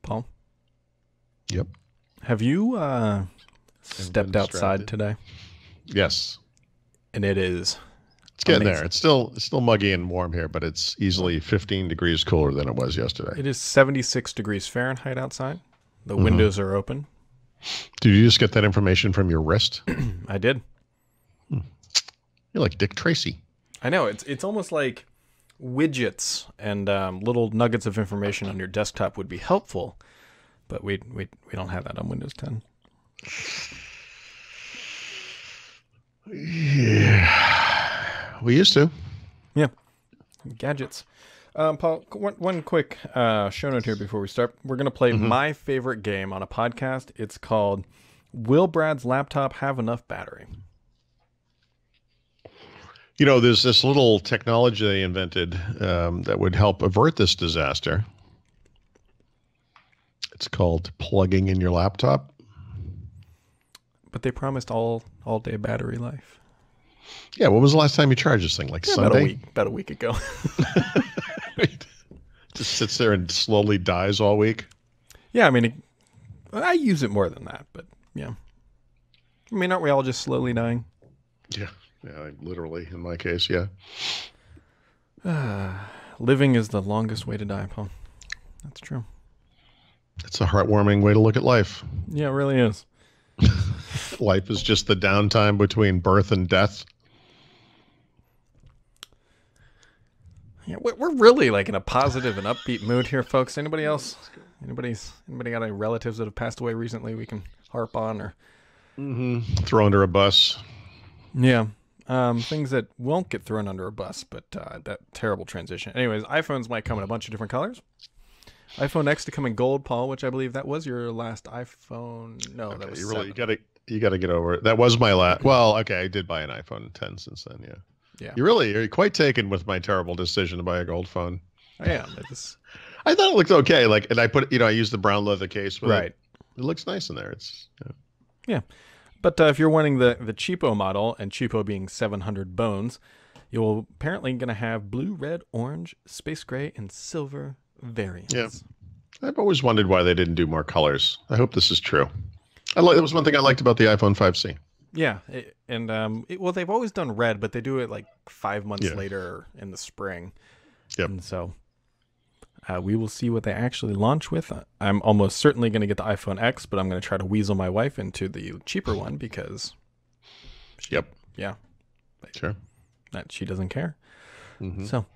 Paul, Yep. have you Been stepped outside distracted. today? Yes. And it is It's getting there. amazing. It's still muggy and warm here, but it's easily 15 degrees cooler than it was yesterday. It is 76 degrees Fahrenheit outside. The hmm windows are open. Did you just get that information from your wrist? I did. You're like Dick Tracy. I know. It's almost like widgets and little nuggets of information on your desktop would be helpful, but we don't have that on Windows 10. Yeah. We used to. Yeah, gadgets. Paul, one quick show note here before we start. We're going to play hmm my favorite game on a podcast. It's called Will Brad's Laptop Have Enough Battery? There's this little technology they invented that would help avert this disaster. It's called plugging in your laptop. But they promised all day battery life. Yeah, when was the last time you charged this thing? Like Yeah, Sunday? about a week ago. Just sits there and slowly dies all week. Yeah, I mean, I use it more than that, but yeah. I mean, aren't we all just slowly dying? Yeah. Yeah, literally in my case, yeah. Living is the longest way to die, Paul. That's true. It's a heartwarming way to look at life. Yeah, it really is. Life is just the downtime between birth and death. Yeah, we're really like in a positive and upbeat mood here, folks. Anybody else? Anybody got any relatives that have passed away recently we can harp on or? Throw under a bus. Yeah. Things that won't get thrown under a bus, but that terrible transition. Anyways, iPhones might come in a bunch of different colors. iPhone X to come in gold, Paul, which I believe that was your last iPhone. No, that Okay, was you 7. gotta get over it. That was my last. Well, okay, I did buy an iPhone 10 since then. Yeah, Yeah, you're quite taken with my terrible decision to buy a gold phone. I am. It's I thought it looked okay. And I I used the brown leather case with it. right. It looks nice in there. It's Yeah, but if you're wanting the cheapo model, and cheapo being 700 bones, you're apparently going to have blue, red, orange, space gray, and silver variants. yeah. I've always wondered why they didn't do more colors. I hope this is true. That was one thing I liked about the iPhone 5C. Yeah, well, they've always done red, but they do it like 5 months Yeah. later in the spring. Yep. And so we will see what they actually launch with. I'm almost certainly going to get the iPhone X, but I'm going to try to weasel my wife into the cheaper one because, Yep. yeah, Sure. that she doesn't care. hmm So,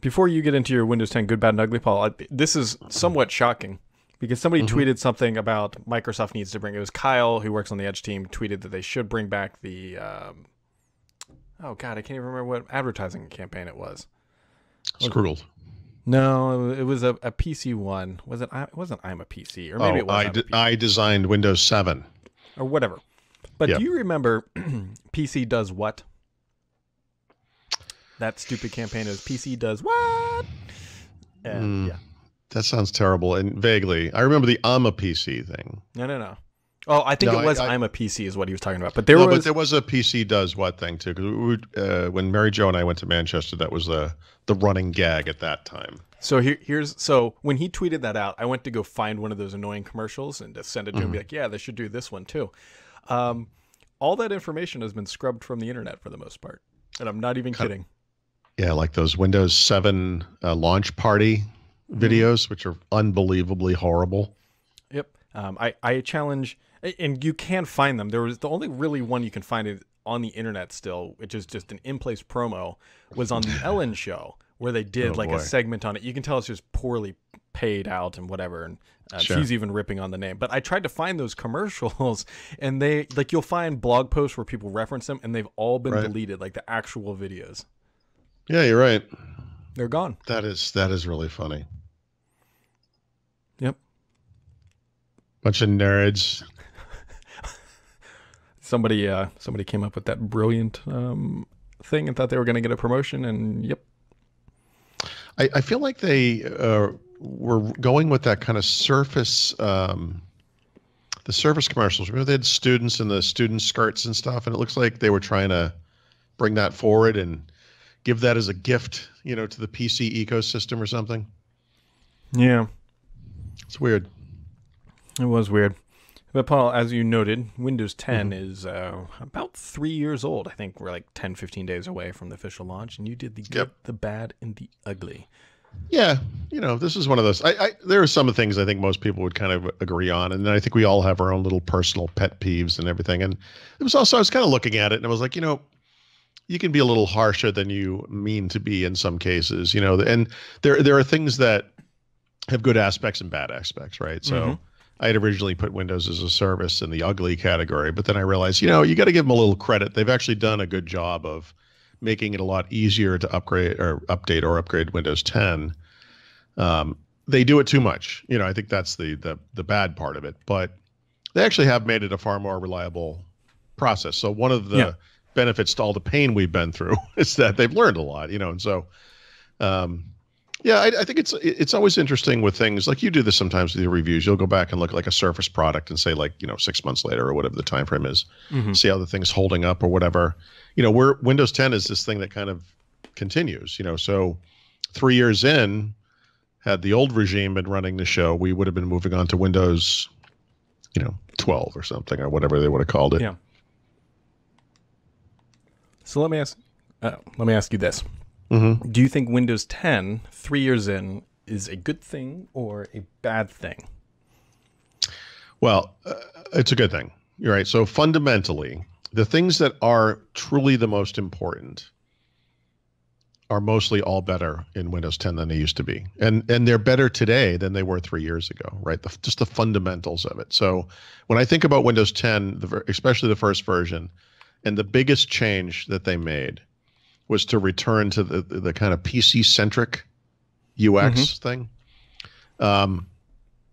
before you get into your Windows 10 good, bad, and ugly, Paul, this is somewhat shocking because somebody tweeted something about Microsoft needs to bring. It was Kyle, who works on the Edge team, tweeted that they should bring back the. Oh God, I can't even remember what advertising campaign it was. Squirreled. No, it was a PC one. Was it? It wasn't. I'm a PC, or maybe it was. I designed Windows 7. Or whatever. But Yep. do you remember PC does what? That stupid campaign is PC does what? And yeah. That sounds terrible. And vaguely, I remember the I'm a PC thing. No. Oh, I think No, it was I I'm a PC is what he was talking about. But there No, was but there was a PC does what thing too. Because when Mary Jo and I went to Manchester, that was the running gag at that time. so when he tweeted that out, I went to go find one of those annoying commercials and to send it to him and be like, yeah, they should do this one too. All that information has been scrubbed from the internet for the most part. And I'm not even kidding. Yeah, like those Windows 7 launch party videos, which are unbelievably horrible. Yep. I challenge, and you can find them. There was the only really one you can find it on the internet still, which is just an in-place promo, was on the Ellen show where they did Oh, like boy. a segment on it. You can tell it's just poorly paid out and whatever. And Sure. she's even ripping on the name. But I tried to find those commercials, and they like you'll find blog posts where people reference them, and they've all been Right. deleted, like the actual videos. Yeah, you're right. They're gone. That is really funny. Yep. Bunch of nerds. Somebody came up with that brilliant thing and thought they were going to get a promotion, and yep. I feel like they were going with that kind of surface, the Surface commercials. Remember they had students in the student skirts and stuff, and it looks like they were trying to bring that forward and give that as a gift, to the PC ecosystem or something. Yeah. It's weird. It was weird. But Paul, as you noted, Windows 10 is about 3 years old. I think we're like 10, 15 days away from the official launch, and you did the good, the bad, and the ugly. Yeah, this is one of those. There are some things I think most people would kind of agree on, and then I think we all have our own little personal pet peeves and everything. And it was also, I was kind of looking at it, and I was like, you can be a little harsher than you mean to be in some cases, and there are things that have good aspects and bad aspects, right? So I had originally put Windows as a service in the ugly category, but then I realized, you got to give them a little credit. They've actually done a good job of making it a lot easier to upgrade or upgrade Windows 10. They do it too much. I think that's the bad part of it, but they actually have made it a far more reliable process. So one of the benefits to all the pain we've been through is that they've learned a lot, and so, I think it's always interesting with things like you do this sometimes with your reviews. You'll go back and look at like a Surface product and say 6 months later or whatever the time frame is, see how the thing's holding up or whatever. Where Windows 10 is this thing that kind of continues. So 3 years in, had the old regime been running the show, we would have been moving on to Windows, 12 or something or whatever they would have called it. Yeah. So let me ask you this. Do you think Windows 10, 3 years in, is a good thing or a bad thing? Well, it's a good thing. You're right. So fundamentally, the things that are truly the most important are mostly all better in Windows 10 than they used to be. And they're better today than they were 3 years ago, right? Just the fundamentals of it. So when I think about Windows 10, especially the first version, and the biggest change that they made was to return to the kind of PC-centric UX thing.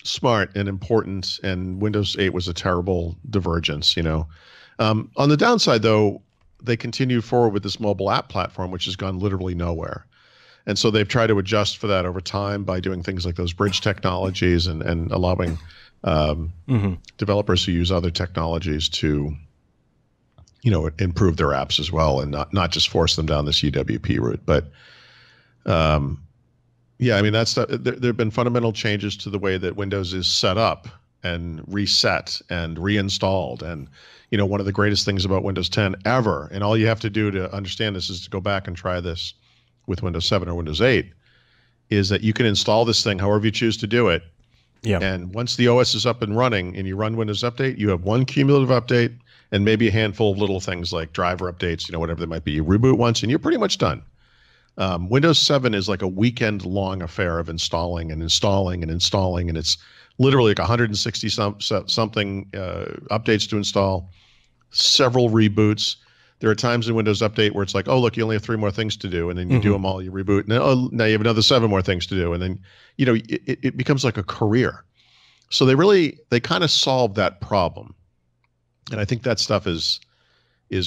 Smart and important, and Windows 8 was a terrible divergence, On the downside, though, they continue forward with this mobile app platform, which has gone literally nowhere. And so they've tried to adjust for that over time by doing things like those bridge technologies and allowing developers who use other technologies to improve their apps as well, and not just force them down this UWP route. But that's there have been fundamental changes to the way that Windows is set up and reset and reinstalled. And one of the greatest things about Windows 10 ever, and all you have to do to understand this is to go back and try this with Windows 7 or Windows 8, is that you can install this thing however you choose to do it. Yeah. And once the OS is up and running and you run Windows Update, you have one cumulative update and maybe a handful of little things like driver updates, whatever they might be. You reboot once and you're pretty much done. Windows 7 is like a weekend-long affair of installing and installing and installing, and it's literally like 160 something updates to install, several reboots. There are times in Windows Update where it's like, oh, look, you only have 3 more things to do, and then you do them all, you reboot, and now you have another 7 more things to do, and then it becomes like a career. So they kind of solved that problem. And I think that stuff is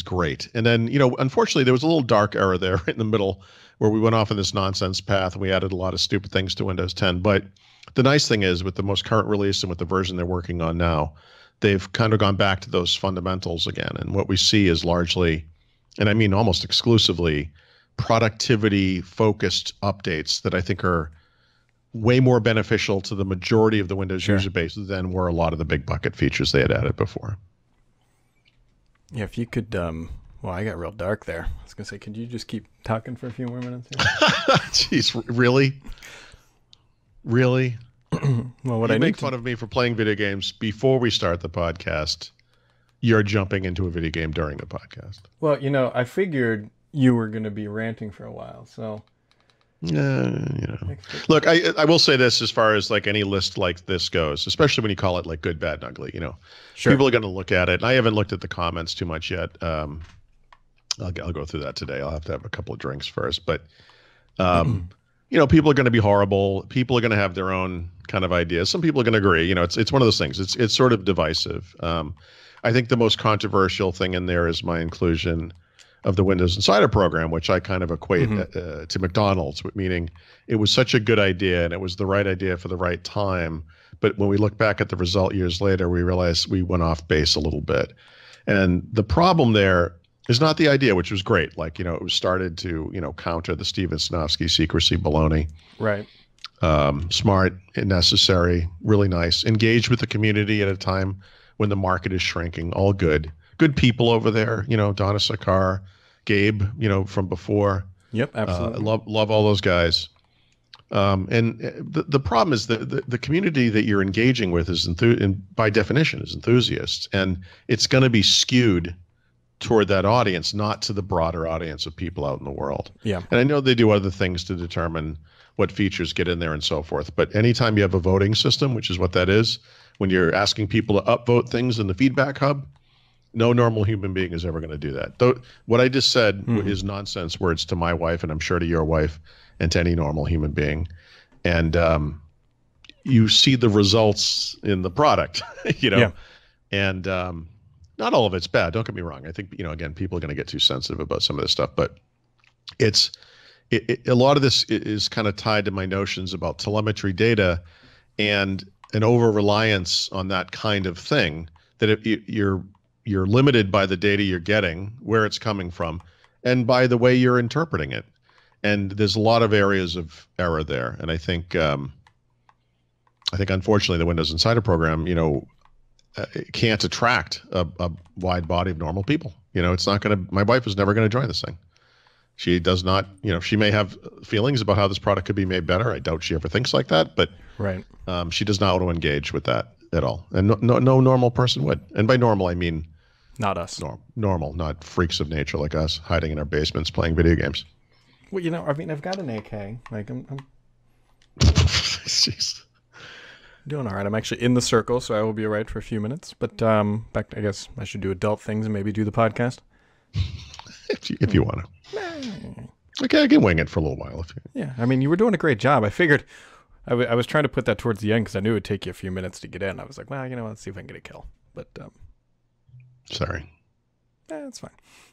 great. And then, unfortunately, there was a little dark era there in the middle where we went off in this nonsense path and we added a lot of stupid things to Windows 10. But the nice thing is with the most current release and with the version they're working on now, they've kind of gone back to those fundamentals again. And what we see is largely, and I mean almost exclusively, productivity-focused updates that I think are way more beneficial to the majority of the Windows user base than were a lot of the big bucket features they had added before. Yeah, if you could, well, I got real dark there. I was going to say, could you just keep talking for a few more minutes here? Jeez, really? Really? Well, what you I make fun of me for playing video games before we start the podcast. You're jumping into a video game during the podcast. Well, I figured you were going to be ranting for a while, so... Look, I will say this as far as like any list like this goes, especially when you call it like good, bad, and ugly, people are going to look at it. And I haven't looked at the comments too much yet. I'll go through that today. I'll have to have a couple of drinks first, but people are going to be horrible. People are going to have their own kind of ideas. Some people are going to agree. It's one of those things. It's sort of divisive. I think the most controversial thing in there is my inclusion of the Windows Insider program, which I kind of equate to McDonald's, meaning it was such a good idea and it was the right idea for the right time. But when we look back at the result years later, we realized we went off base a little bit. And the problem there is not the idea, which was great. Like, it was started to, counter the Steven Sinofsky secrecy baloney. Right. Smart and necessary, really nice. Engaged with the community at a time when the market is shrinking. All good. Good people over there. Donna Sakar, Gabe, from before. Yep, absolutely. Love all those guys. And the problem is the community that you're engaging with is by definition is enthusiasts, and it's going to be skewed toward that audience, not to the broader audience of people out in the world. Yeah. And I know they do other things to determine what features get in there and so forth. But anytime you have a voting system, which is what that is, when you're asking people to upvote things in the feedback hub, no normal human being is ever going to do that. Though what I just said is nonsense words to my wife, and I'm sure to your wife, and to any normal human being. And you see the results in the product, Yeah. And not all of it's bad. Don't get me wrong. I think, again, people are going to get too sensitive about some of this stuff, but a lot of this is kind of tied to my notions about telemetry data and an over-reliance on that kind of thing, that if you're limited by the data you're getting, where it's coming from, and by the way you're interpreting it. And there's a lot of areas of error there. And I think unfortunately the Windows Insider program, can't attract a wide body of normal people. It's not going to, my wife is never going to join this thing. She does not, she may have feelings about how this product could be made better. I doubt she ever thinks like that, but right. She does not want to engage with that at all. And no normal person would. And by normal, I mean, not us. Normal, not freaks of nature like us hiding in our basements playing video games. Well, I've got an AK. Like I'm Jeez. doing all right. I'm actually in the circle, so I will be all right for a few minutes. But back, I guess I should do adult things and maybe do the podcast. if you want to. Okay, I can wing it for a little while. Yeah, I mean, you were doing a great job. I figured I was trying to put that towards the end because I knew it would take you a few minutes to get in. I was like, well, let's see if I can get a kill. But sorry. It's fine.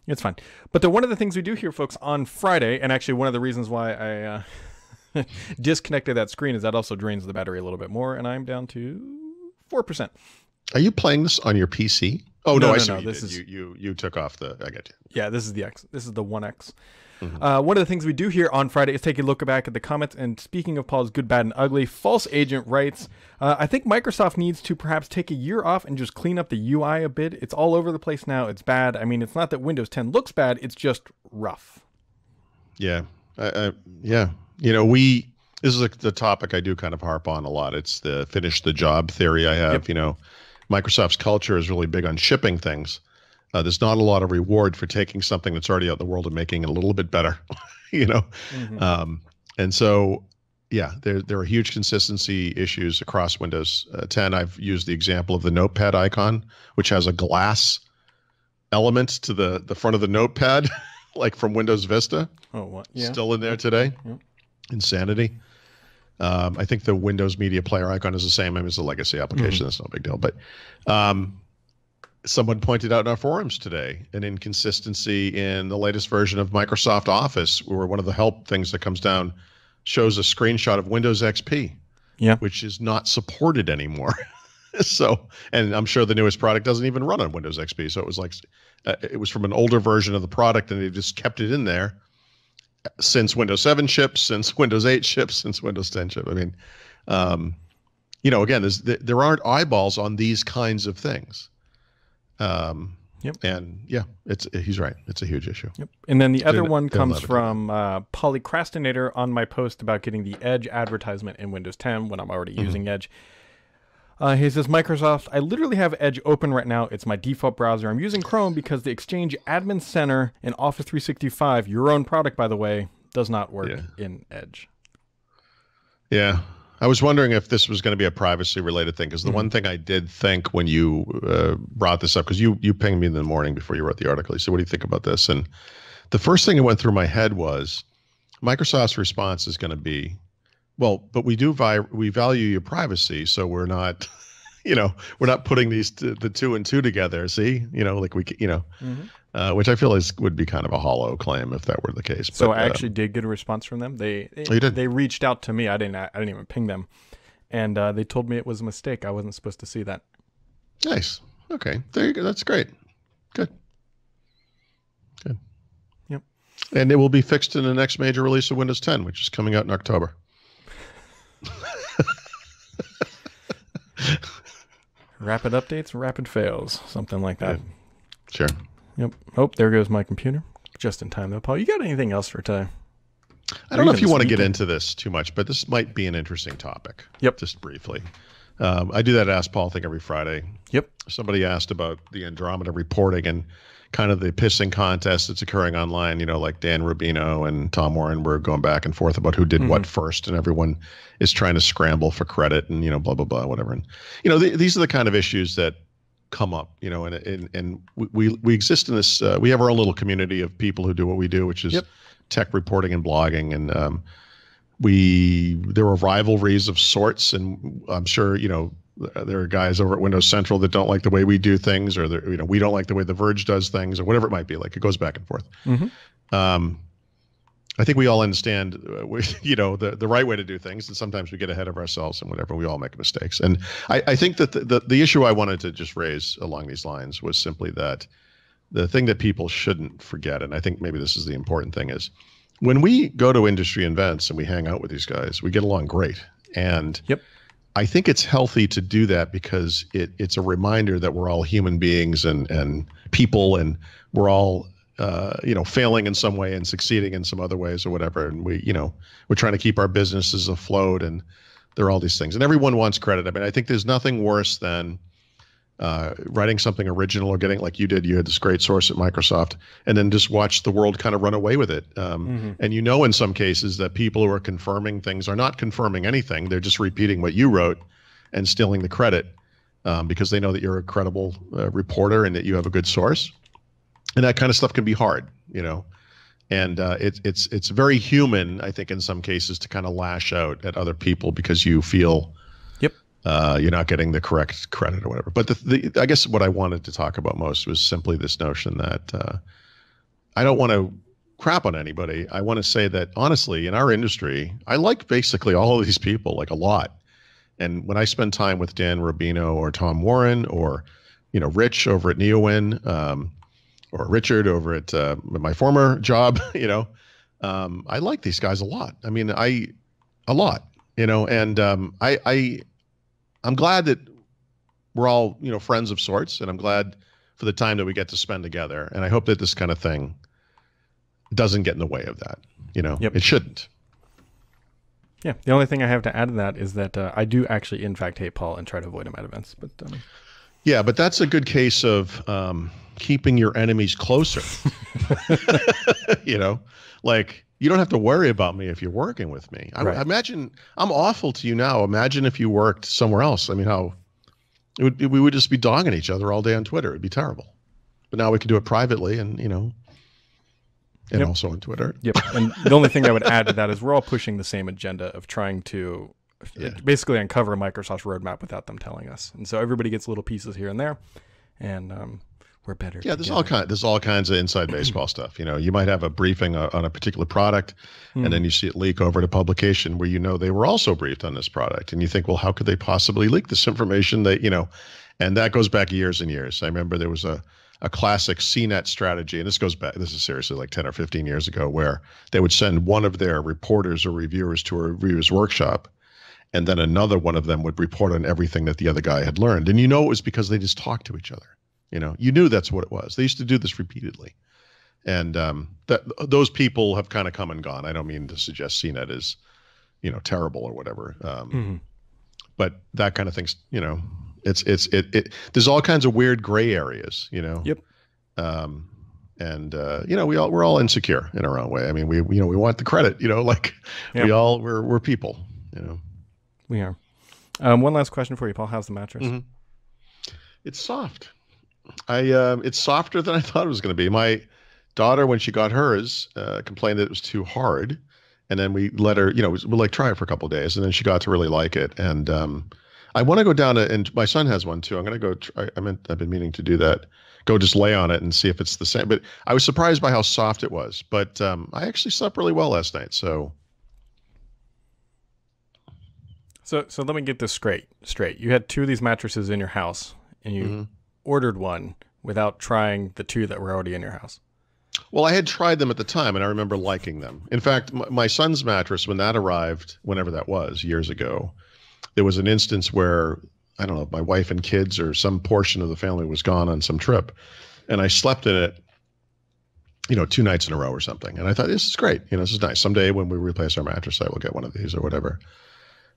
It's fine. But one of the things we do here, folks, on Friday, and actually one of the reasons why I disconnected that screen is that also drains the battery a little bit more, and I'm down to 4%. Are you playing this on your PC? Oh, no, I see. This is you took off the. I got you. Yeah, this is the X. This is the 1X. Mm-hmm. One of the things we do here on Friday is take a look back at the comments. And speaking of Paul's good, bad, and ugly, False Agent writes, I think Microsoft needs to perhaps take a year off and just clean up the UI a bit. It's all over the place now. It's bad. I mean, it's not that Windows 10 looks bad. It's just rough. Yeah. Yeah. This is the topic I do kind of harp on a lot. It's the finish the job theory I have. Yep. Microsoft's culture is really big on shipping things. There's not a lot of reward for taking something that's already out in the world and making it a little bit better, Mm-hmm. And so, yeah, there are huge consistency issues across Windows 10. I've used the example of the Notepad icon, which has a glass element to the front of the Notepad, like from Windows Vista. Oh, what? Yeah. Still in there today. Yep. Insanity. I think the Windows Media Player icon is the same. I mean, it's a legacy application. That's no big deal. But someone pointed out in our forums today an inconsistency in the latest version of Microsoft Office, where one of the help things that comes down shows a screenshot of Windows XP, which is not supported anymore. So, and I'm sure the newest product doesn't even run on Windows XP. So it was like, it was from an older version of the product, and they just kept it in there since Windows 7 ships, since Windows 8 ships, since Windows 10 ships. I mean, again, there aren't eyeballs on these kinds of things. And yeah, he's right. It's a huge issue. Yep. And then the other one comes from Polycrastinator on my post about getting the Edge advertisement in Windows 10 when I'm already using Edge. He says, Microsoft, I literally have Edge open right now. It's my default browser. I'm using Chrome because the Exchange Admin Center in Office 365, your own product, by the way, does not work in Edge. Yeah. I was wondering if this was going to be a privacy-related thing, because the one thing I did think when you brought this up, because you pinged me in the morning before you wrote the article, you said, what do you think about this? And the first thing that went through my head was Microsoft's response is going to be, well, but we value your privacy, so we're not, we're not putting the two and two together. See, which I feel would be kind of a hollow claim if that were the case. So I actually did get a response from them. They reached out to me. I didn't even ping them, and they told me it was a mistake. I wasn't supposed to see that. Nice. Okay, there you go. That's great. Good. Yep. And it will be fixed in the next major release of Windows 10, which is coming out in October. Rapid updates, rapid fails, something like that. Yeah. Sure. Yep. Oh, there goes my computer. Just in time, though, Paul. You got anything else for today? I don't know if you want to get into this too much, but this might be an interesting topic. Yep. Just briefly. I do that Ask Paul thing every Friday. Yep. Somebody asked about the Andromeda reporting and kind of the pissing contest that's occurring online. Like Dan Rubino and Tom Warren were going back and forth about who did what first, and everyone is trying to scramble for credit and, blah, blah, blah, whatever. And, these are the kind of issues that come up, and we exist in this, we have our own little community of people who do what we do, which is tech reporting and blogging. And there are rivalries of sorts, and I'm sure, there are guys over at Windows Central that don't like the way we do things, or we don't like the way The Verge does things, or whatever it might be. Like, it goes back and forth. I think we all understand, the right way to do things, and sometimes we get ahead of ourselves and whatever. We all make mistakes, and I think that the issue I wanted to just raise along these lines was simply that the thing that people shouldn't forget, and I think maybe this is the important thing, is when we go to industry events and we hang out with these guys, we get along great, and I think it's healthy to do that because it's a reminder that we're all human beings and people, and we're all failing in some way and succeeding in some other ways or whatever. And we're trying to keep our businesses afloat, and there are all these things, and everyone wants credit. I mean, I think there's nothing worse than writing something original, or getting, like you did, you had this great source at Microsoft, and then just watch the world kind of run away with it. And in some cases that people who are confirming things are not confirming anything. They're just repeating what you wrote and stealing the credit because they know that you're a credible reporter and that you have a good source. And that kind of stuff can be hard, and it's very human, I think, in some cases, to kind of lash out at other people because you feel you're not getting the correct credit or whatever. But I guess what I wanted to talk about most was simply this notion that I don't want to crap on anybody. I want to say that, honestly, in our industry, I like basically all of these people, like, a lot. And when I spend time with Dan Rubino or Tom Warren or, Rich over at NeoWin, or Richard over at my former job, I like these guys a lot. I mean, a lot, and I'm glad that we're all, friends of sorts, and I'm glad for the time that we get to spend together. And I hope that this kind of thing doesn't get in the way of that. It shouldn't. Yeah. The only thing I have to add to that is that I do actually, in fact, hate Paul and try to avoid him at events. But yeah, but that's a good case of keeping your enemies closer. Like, you don't have to worry about me if you're working with me. I imagine I'm awful to you now. Imagine if you worked somewhere else. I mean, we would just be dogging each other all day on Twitter. It'd be terrible. But now we can do it privately, and and also on Twitter. Yep. And the only thing I would add to that is we're all pushing the same agenda of trying to basically uncover Microsoft's roadmap without them telling us. And so everybody gets little pieces here and there, and we're better. Yeah, there's all kinds of inside baseball stuff. You might have a briefing on a particular product, and then you see it leak over to publication where they were also briefed on this product, and you think, well, how could they possibly leak this information? And that goes back years and years. I remember there was a classic CNET strategy, and this is seriously like 10 or 15 years ago, where they would send one of their reporters or reviewers to a reviewer's workshop, and then another one of them would report on everything that the other guy had learned. And it was because they just talked to each other. You knew that's what it was. They used to do this repeatedly. And those people have kind of come and gone. I don't mean to suggest CNET is, terrible or whatever. But that kind of thing's, there's all kinds of weird gray areas, Yep. We're all insecure in our own way. I mean, we want the credit, we're people, We are. One last question for you, Paul. How's the mattress? It's soft. It's softer than I thought it was going to be. My daughter, when she got hers, complained that it was too hard, and then we let her, we'll try it for a couple of days, and then she got to really like it. And I want to go down and my son has one too. I'm going to go try. I've been meaning to do that. Go just lay on it and see if it's the same. But I was surprised by how soft it was. But I actually slept really well last night. So let me get this straight. You had two of these mattresses in your house, and you ordered one without trying the two that were already in your house. Well, I had tried them at the time, and I remember liking them. In fact, my son's mattress, when that arrived, whenever that was, years ago, there was an instance where I don't know, my wife and kids or some portion of the family was gone on some trip, and I slept in it, 2 nights in a row or something. And I thought, this is great. This is nice. Someday when we replace our mattress, I will get one of these or whatever.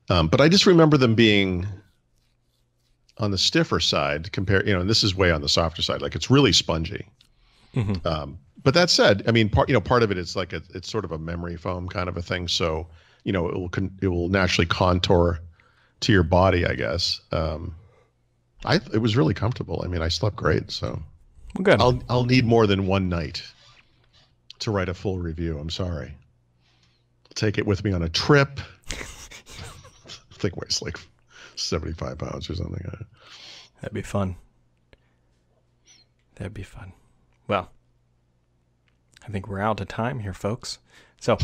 But I just remember them being on the stiffer side compared, and this is way on the softer side. Like, it's really spongy. Mm-hmm. But that said, I mean, part of it is like it's sort of a memory foam kind of a thing. So, it will naturally contour to your body, I guess. It was really comfortable. I mean, I slept great. So Well, good. I'll need more than one night to write a full review. I'm sorry. I'll take it with me on a trip. I think it weighs like 75 pounds or something. That'd be fun. That'd be fun. Well, I think we're out of time here, folks. So,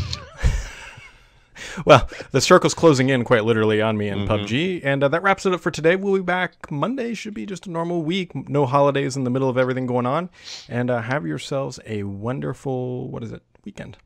well, the circle's closing in quite literally on me in PUBG, and that wraps it up for today. We'll be back Monday. Should be just a normal week. No holidays in the middle of everything going on. And have yourselves a wonderful, weekend.